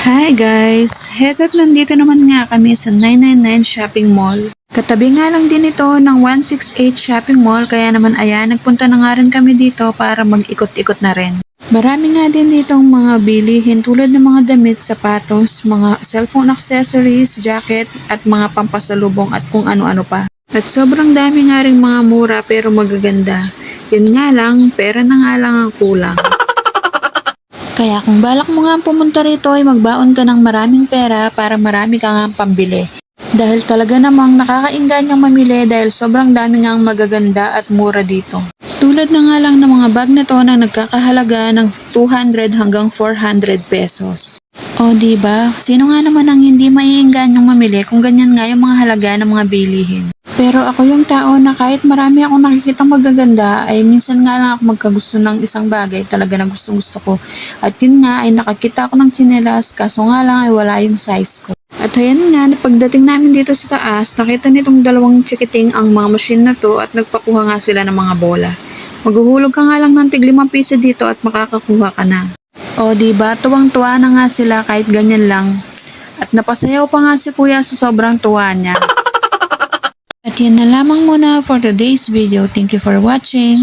Hi guys! Heto't nandito naman nga kami sa 999 Shopping Mall. Katabi nga lang din ito ng 168 Shopping Mall kaya naman ayan, nagpunta na nga rin kami dito para mag-ikot-ikot na rin. Marami nga din ditong mga bilihin tulad ng mga damit, sapatos, mga cellphone accessories, jacket at mga pampasalubong at kung ano-ano pa. At sobrang dami nga rin mga mura pero magaganda. Yun nga lang, pera na nga lang ang kulang. Kaya kung balak mo nga pumunta rito ay magbaon ka ng maraming pera para marami ka nga pambili. Dahil talaga namang nakakaingganyang mamili dahil sobrang dami nga ang magaganda at mura dito. Tulad na nga lang ng mga bag na to na nagkakahalaga ng 200 hanggang 400 pesos. O diba? Sino nga naman ang hindi maiingganyang mamili kung ganyan nga yung mga halaga ng mga bilihin? Pero ako yung tao na kahit marami akong nakikitang magaganda ay minsan nga lang ako magkagusto ng isang bagay talaga na gustong gusto ko. At yun nga ay nakakita ako ng tsinelas kaso nga lang ay wala yung size ko. At ayan nga, pagdating namin dito sa taas, nakita nitong dalawang chikiting ang mga machine na to at nagpakuha nga sila ng mga bola. Maghuhulog ka nga lang ng tig 5 piso dito at makakakuha ka na. O diba, tuwang-tuwa na nga sila kahit ganyan lang. At napasayaw pa nga si kuya sa sobrang tuwa niya. At yan na lamang muna for today's video. Thank you for watching.